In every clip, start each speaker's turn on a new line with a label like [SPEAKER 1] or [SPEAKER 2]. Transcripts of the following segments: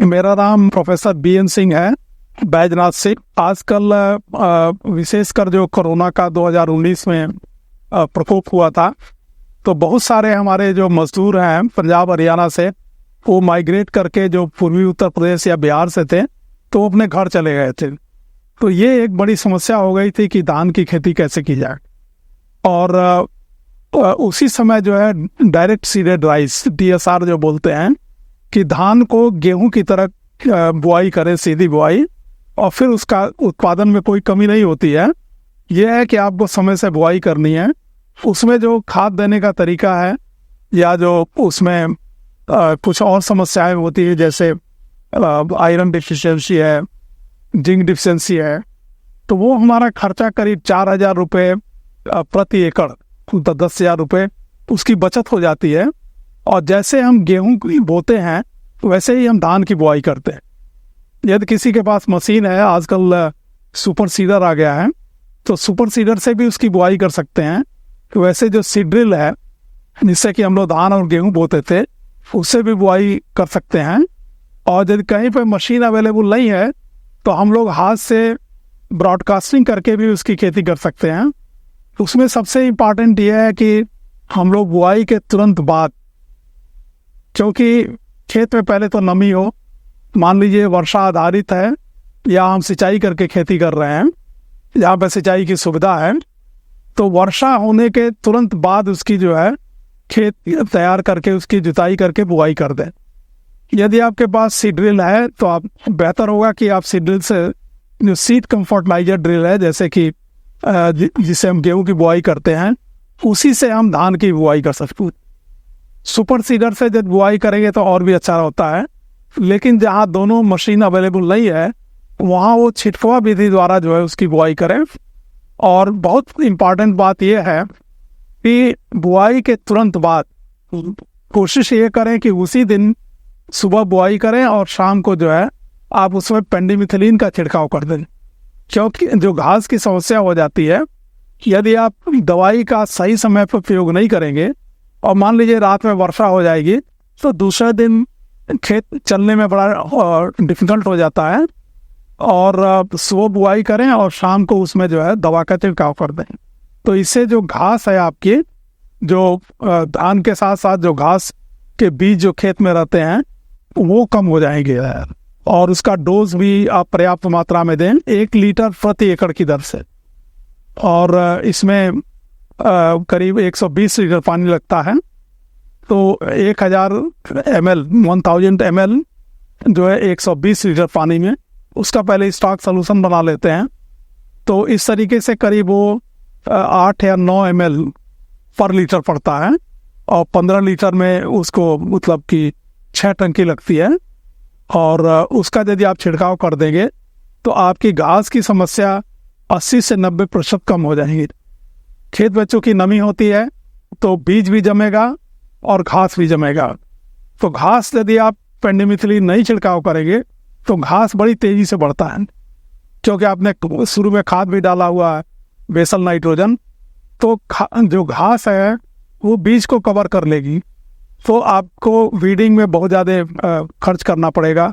[SPEAKER 1] मेरा नाम professor BN Singh है, बैजनाथ सिंह। आजकल विशेषकर जो कोरोना का 2019 में प्रकोप हुआ था, तो बहुत सारे हमारे जो मजदूर हैं पंजाब हरियाणा से, वो माइग्रेट करके जो पूर्वी उत्तर प्रदेश या बिहार से थे, तो वो अपने घर चले गए थे। तो ये एक बड़ी समस्या हो गई थी कि धान की खेती कैसे की जाए। और उसी समय जो है डायरेक्ट सीडेड राइस, DSR जो बोलते हैं, कि धान को गेहूं की तरह बुआई करें, सीधी बुआई, और फिर उसका उत्पादन में कोई कमी नहीं होती है। यह है कि आपको समय से बुआई करनी है। उसमें जो खाद देने का तरीका है, या जो उसमें कुछ और समस्याएं होती है, जैसे आयरन डिफिशियंसी है, जिंक डिफिशियंसी है, तो वो हमारा खर्चा करीब 4,000 रुपये प्रति एकड़, 10,000 रुपये उसकी बचत हो जाती है। और जैसे हम गेहूं की बोते हैं वैसे ही हम धान की बुआई करते हैं। यदि किसी के पास मशीन है, आजकल सुपर सीडर आ गया है, तो सुपर सीडर से भी उसकी बुआई कर सकते हैं। वैसे जो सीड ड्रिल है, जिससे कि हम लोग धान और गेहूं बोते थे, उससे भी बुआई कर सकते हैं। और यदि कहीं पर मशीन अवेलेबल नहीं है, तो हम लोग हाथ से ब्रॉडकास्टिंग करके भी उसकी खेती कर सकते हैं। उसमें सबसे इम्पॉर्टेंट यह है कि हम लोग बुआई के तुरंत बाद, क्योंकि खेत में पहले तो नमी हो, मान लीजिए वर्षा आधारित है या हम सिंचाई करके खेती कर रहे हैं, जहाँ पर सिंचाई की सुविधा है, तो वर्षा होने के तुरंत बाद उसकी जो है खेत तैयार करके उसकी जुताई करके बुआई कर दें। यदि आपके पास सीड ड्रिल है तो आप बेहतर होगा कि आप सीड ड्रिल से, जो सीड कंफर्टिलाइजर ड्रिल है, जैसे कि जिससे हम गेहूं की बुआई करते हैं, उसी से हम धान की बुआई कर सकते हैं। सुपर सीडर से जब बुआई करेंगे तो और भी अच्छा होता है, लेकिन जहाँ दोनों मशीन अवेलेबल नहीं है, वहाँ वो छिटकवा विधि द्वारा जो है उसकी बुआई करें। और बहुत इम्पॉर्टेंट बात यह है कि बुआई के तुरंत बाद कोशिश ये करें कि उसी दिन सुबह बुआई करें और शाम को जो है आप उसमें पेंडिमिथिलिन का छिड़काव कर दें, क्योंकि जो घास की समस्या हो जाती है, यदि आप दवाई का सही समय पर प्रयोग नहीं करेंगे और मान लीजिए रात में वर्षा हो जाएगी, तो दूसरे दिन खेत चलने में बड़ा डिफिकल्ट हो जाता है। और सुबह बुआई करें और शाम को उसमें जो है दवा का छिड़काव कर दें। तो इससे जो घास है आपकी, जो धान के साथ साथ जो घास के बीज जो खेत में रहते हैं, वो कम हो जाएंगे। और उसका डोज भी आप पर्याप्त मात्रा में दें, 1 लीटर प्रति एकड़ की दर से। और इसमें करीब 120 लीटर पानी लगता है। तो 1000 ml जो है 120 लीटर पानी में उसका पहले स्टॉक सोल्यूशन बना लेते हैं। तो इस तरीके से करीब वो 8 या 9 ml पर लीटर पड़ता है, और 15 लीटर में उसको मतलब कि 6 टंकी लगती है। और उसका यदि आप छिड़काव कर देंगे तो आपकी घास की समस्या 80 से 90% कम हो जाएगी। खेत में चूँकि नमी होती है तो बीज भी जमेगा और घास भी जमेगा। तो घास यदि आप पेंडिमिथिलिन नहीं छिड़काव करेंगे तो घास बड़ी तेज़ी से बढ़ता है, क्योंकि आपने शुरू में खाद भी डाला हुआ है, बेसल नाइट्रोजन। तो जो घास है वो बीज को कवर कर लेगी। तो आपको वीडिंग में बहुत ज़्यादा खर्च करना पड़ेगा।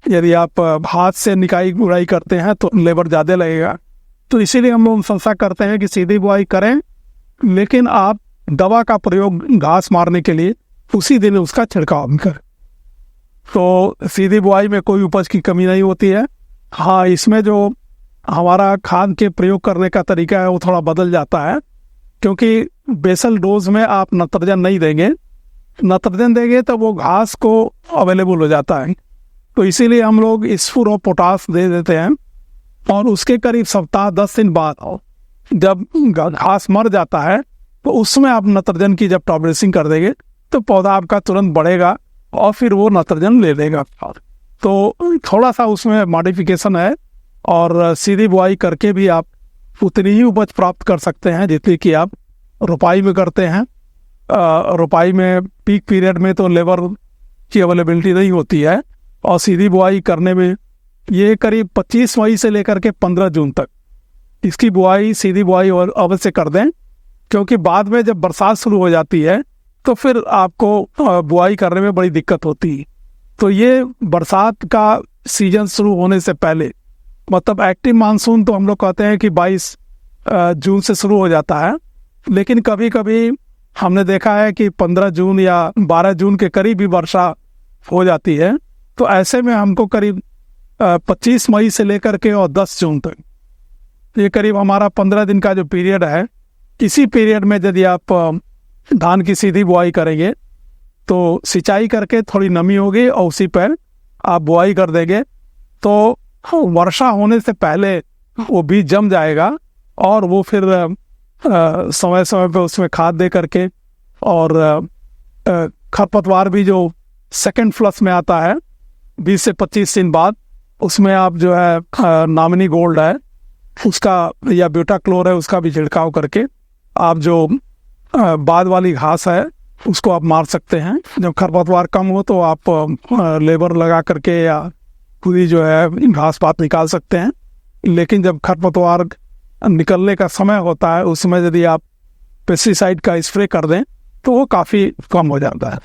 [SPEAKER 1] यदि आप हाथ से निकाई गुड़ाई करते हैं तो लेबर ज़्यादा लगेगा। तो इसीलिए हम लोग संशा करते हैं कि सीधी बुआई करें, लेकिन आप दवा का प्रयोग घास मारने के लिए उसी दिन उसका छिड़काव करें। तो सीधी बुआई में कोई उपज की कमी नहीं होती है। हाँ, इसमें जो हमारा खाद के प्रयोग करने का तरीका है वो थोड़ा बदल जाता है, क्योंकि बेसल डोज में आप नाइट्रोजन नहीं देंगे। नाइट्रोजन देंगे तो वो घास को अवेलेबल हो जाता है। तो इसीलिए हम लोग स्फूर और पोटास दे देते हैं, और उसके करीब सप्ताह 10 दिन बाद जब घास मर जाता है तो उसमें आप नाइट्रोजन की जब टॉपड्रेसिंग कर देंगे तो पौधा आपका तुरंत बढ़ेगा और फिर वो नाइट्रोजन ले लेगा। तो थोड़ा सा उसमें मॉडिफिकेशन है, और सीधी बुआई करके भी आप उतनी ही उपज प्राप्त कर सकते हैं जितनी कि आप रोपाई में करते हैं। रोपाई में पीक पीरियड में तो लेबर की अवेलेबिलिटी नहीं होती है, और सीधी बुआई करने में ये करीब 25 मई से लेकर के 15 जून तक इसकी बुआई, सीधी बुआई और अवश्य कर दें, क्योंकि बाद में जब बरसात शुरू हो जाती है तो फिर आपको बुआई करने में बड़ी दिक्कत होती है। तो ये बरसात का सीजन शुरू होने से पहले, मतलब एक्टिव मानसून तो हम लोग कहते हैं कि 22 जून से शुरू हो जाता है, लेकिन कभी कभी हमने देखा है कि 15 जून या 12 जून के करीब भी वर्षा हो जाती है। तो ऐसे में हमको करीब 25 मई से लेकर के और 10 जून तक, ये करीब हमारा 15 दिन का जो पीरियड है, इसी पीरियड में यदि आप धान की सीधी बुआई करेंगे तो सिंचाई करके थोड़ी नमी होगी और उसी पर आप बुआई कर देंगे तो वर्षा होने से पहले वो बीज जम जाएगा और वो फिर समय समय पे उसमें खाद दे करके, और खरपतवार भी जो सेकंड फ्लश में आता है 20 से 25 दिन बाद, उसमें आप जो है नामिनी गोल्ड है उसका या ब्यूटाक्लोर है उसका भी छिड़काव करके आप जो बाद वाली घास है उसको आप मार सकते हैं। जब खरपतवार कम हो तो आप लेबर लगा करके या खुद ही जो है घास पात निकाल सकते हैं। लेकिन जब खरपतवार निकलने का समय होता है उसमें यदि आप पेस्टिसाइड का स्प्रे कर दें तो वो काफ़ी कम हो जाता है।